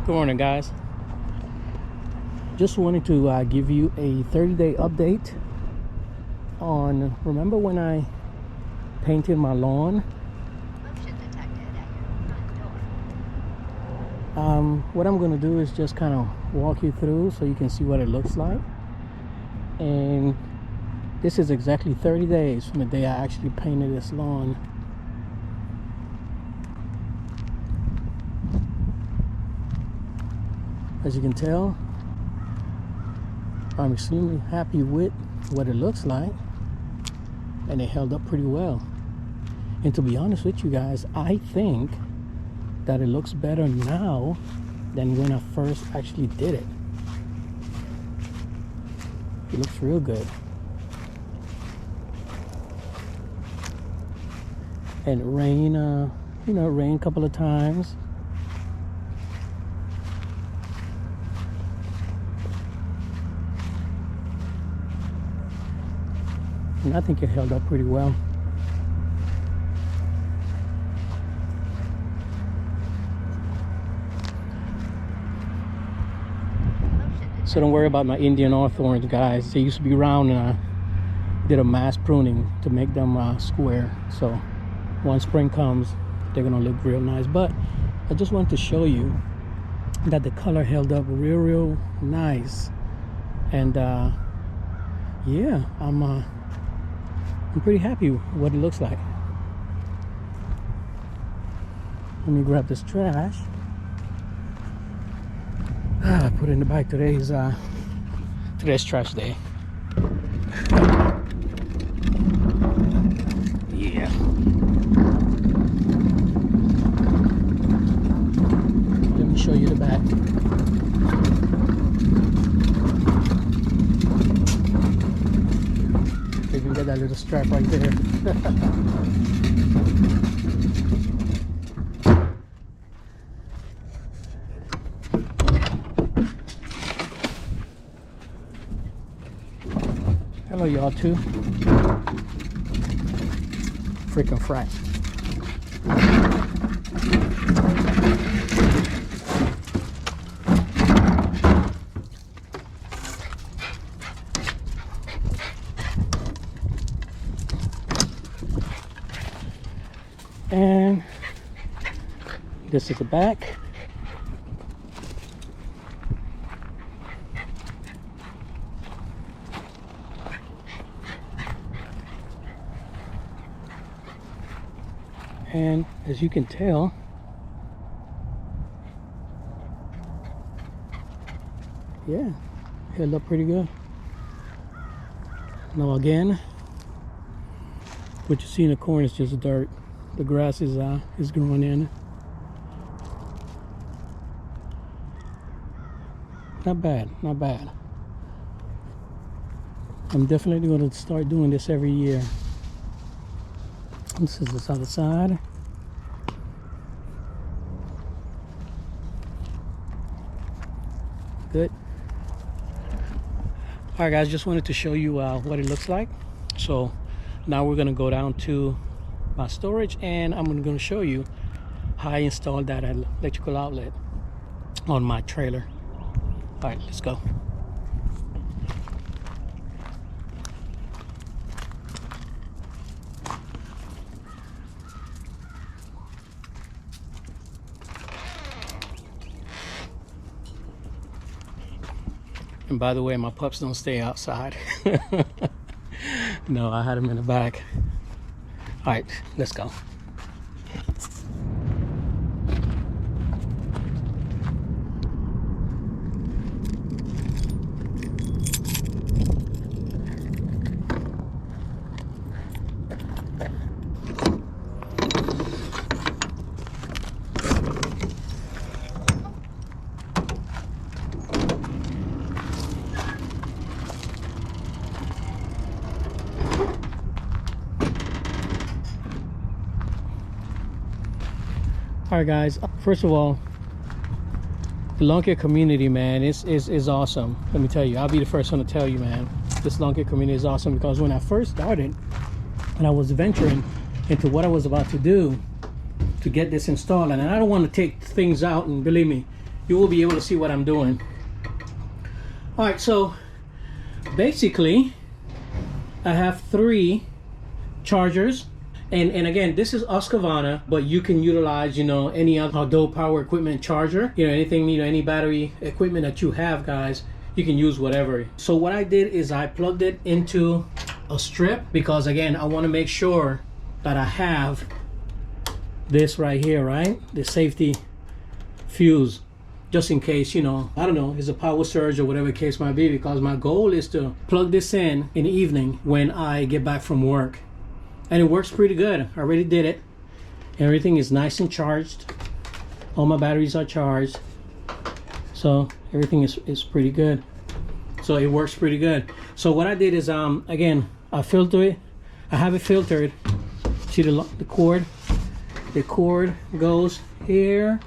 Good morning, guys. Just wanted to give you a 30-day update on, remember when I painted my lawn? Motion detected at your front door. What I'm going to do is just kind of walk you through so you can see what it looks like. And this is exactly 30 days from the day I actually painted this lawn. As you can tell, I'm extremely happy with what it looks like, and it held up pretty well. And to be honest with you guys, I think that it looks better now than when I first actually did it. It looks real good. And it rained, it rained a couple of times. And I think it held up pretty well. So don't worry about my Indian hawthorns, guys. They used to be round, and I did a mass pruning to make them square. So once spring comes, they're gonna look real nice. But I just wanted to show you that the color held up real nice. And yeah, I'm pretty happy with what it looks like. Let me grab this trash. Put it in the bag. Today's trash day. Yeah. Let me show you the bag. You can get that little strap right there. Hello, y'all too. Freaking frack. And this is the back. And as you can tell, yeah, held up pretty good. Now again, what you see in the corner is just dirt. The grass is growing in. Not bad, not bad. I'm definitely going to start doing this every year. This is this other side. Good. All right, guys, just wanted to show you what it looks like. So now we're going to go down to my storage, and I'm going to show you how I installed that electrical outlet on my trailer. All right, let's go. And by the way, my pups don't stay outside. No, I had them in the back. All right, let's go. All right, guys, first of all, the lawn care community, man, is awesome. Let me tell you, I'll be the first one to tell you, man, this lawn care community is awesome, because when I first started and I was venturing into what I was about to do to get this installed, and I don't want to take things out, and believe me, you will be able to see what I'm doing. All right, so basically I have 3 chargers, and again, this is Husqvarna, but you can utilize, you know, any outdoor power equipment charger, you know, anything, you know, any battery equipment that you have, guys, you can use whatever. So what I did is I plugged it into a strip, because again, I want to make sure that I have this right here, right, the safety fuse, just in case, you know, I don't know, it's a power surge or whatever the case might be, because my goal is to plug this in the evening when I get back from work. And it works pretty good. I already did it. Everything is nice and charged. All my batteries are charged, so everything is pretty good. So it works pretty good. So what I did is again, I filter it. I have it filtered. See the cord? The cord goes here,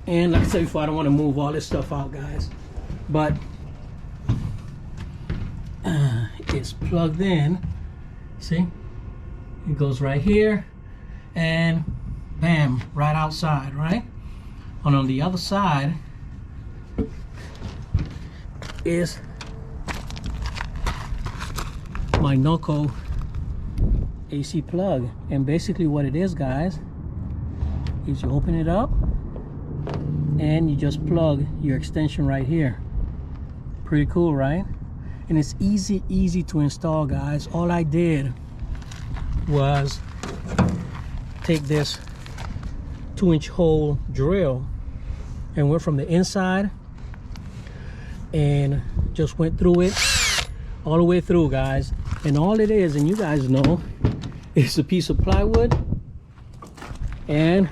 and like I said before, I don't want to move all this stuff out, guys, but it's plugged in. See, it goes right here, and bam, right outside, right? And on the other side is my Noco AC plug. And basically what it is, guys, is you open it up and you just plug your extension right here. Pretty cool, right? And it's easy to install, guys. All I did was take this 2-inch hole drill and went from the inside and just went through it all the way through, guys. And all it is, and you guys know, it's a piece of plywood and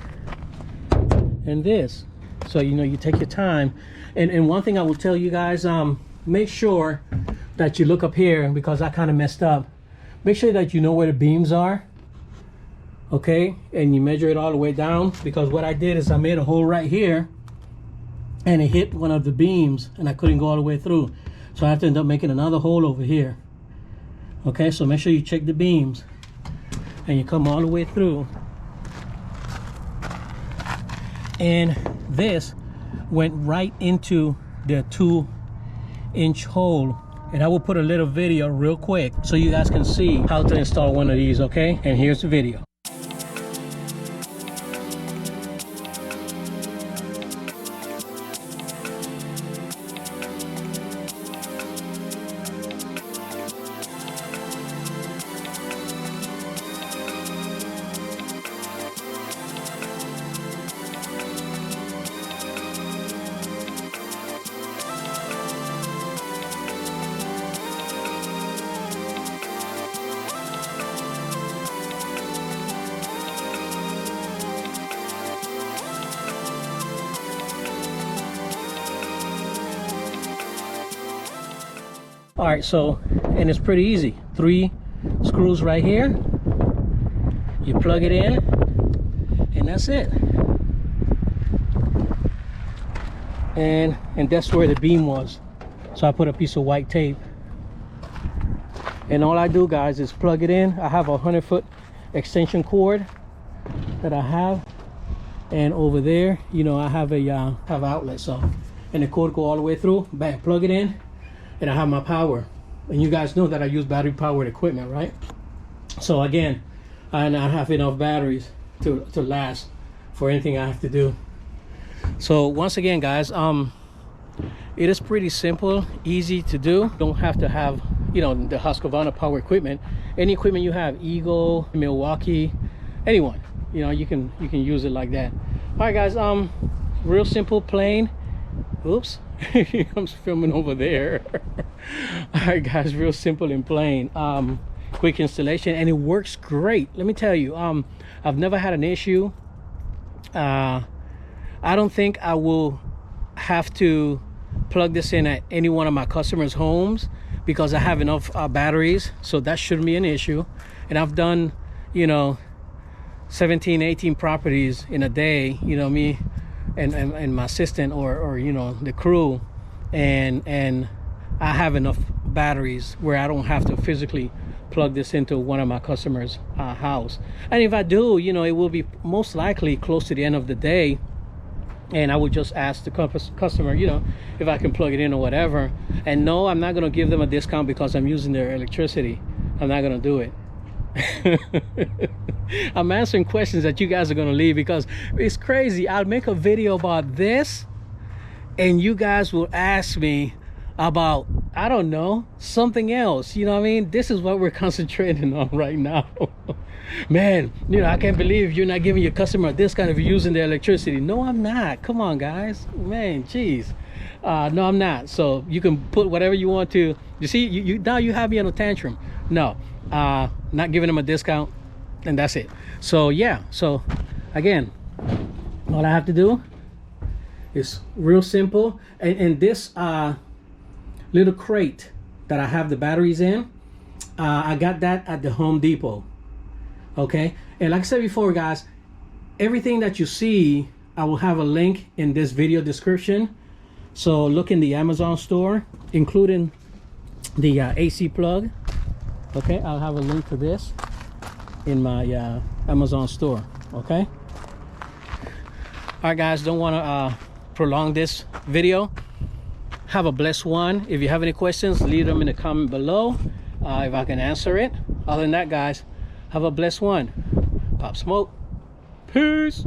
this. So, you know, you take your time. And one thing I will tell you guys, make sure that you look up here, because I kind of messed up. Make sure that you know where the beams are, okay? And you measure it all the way down, because what I did is I made a hole right here and it hit one of the beams and I couldn't go all the way through. So I have to end up making another hole over here. Okay, so make sure you check the beams and you come all the way through. And this went right into the 2-inch hole. And I will put a little video real quick so you guys can see how to install one of these, okay? And here's the video. All right, so, and it's pretty easy. 3 screws right here. You plug it in, and that's it. And that's where the beam was. So I put a piece of white tape. And all I do, guys, is plug it in. I have a 100-foot extension cord that I have. And over there, you know, I have a outlet. So, and the cord go all the way through. Bam, plug it in. And I have my power, and you guys know that I use battery powered equipment, right? So again, I have enough batteries to last for anything I have to do. So once again, guys, it is pretty simple, easy to do. Don't have to have, you know, the Husqvarna power equipment. Any equipment you have, Eagle, Milwaukee, anyone, you know, you can use it like that. All right, guys, real simple, plain. Oops. I'm filming over there. All right, guys, real simple and plain. Quick installation, and it works great. Let me tell you, I've never had an issue. I don't think I will have to plug this in at any one of my customers' homes, because I have enough batteries, so that shouldn't be an issue. And I've done, you know, 17, 18 properties in a day, you know, me and my assistant or you know, the crew, and I have enough batteries where I don't have to physically plug this into one of my customers' house. And if I do, you know, it will be most likely close to the end of the day, and I would just ask the customer, you know, if I can plug it in or whatever. And no, I'm not going to give them a discount because I'm using their electricity. I'm not going to do it. I'm answering questions that you guys are going to leave, because it's crazy. I'll make a video about this and you guys will ask me about, I don't know, something else. You know what I mean? This is what we're concentrating on right now. Man, you know, I can't believe you're not giving your customer a discount if you're using their electricity. No, I'm not. Come on, guys. Man, jeez. No, I'm not. So you can put whatever you want to. You see, you now you have me on a tantrum. No, not giving them a discount, and that's it. So yeah, so again, all I have to do is real simple. And this little crate that I have the batteries in, I got that at the Home Depot. Okay, and like I said before, guys, everything that you see, I will have a link in this video description. So look in the Amazon store, including the AC plug. Okay, I'll have a link to this in my Amazon store. Okay, all right, guys, don't want to prolong this video. Have a blessed one. If you have any questions, leave them in the comment below, if I can answer it. Other than that, guys, have a blessed one. Pop Smoke. Peace.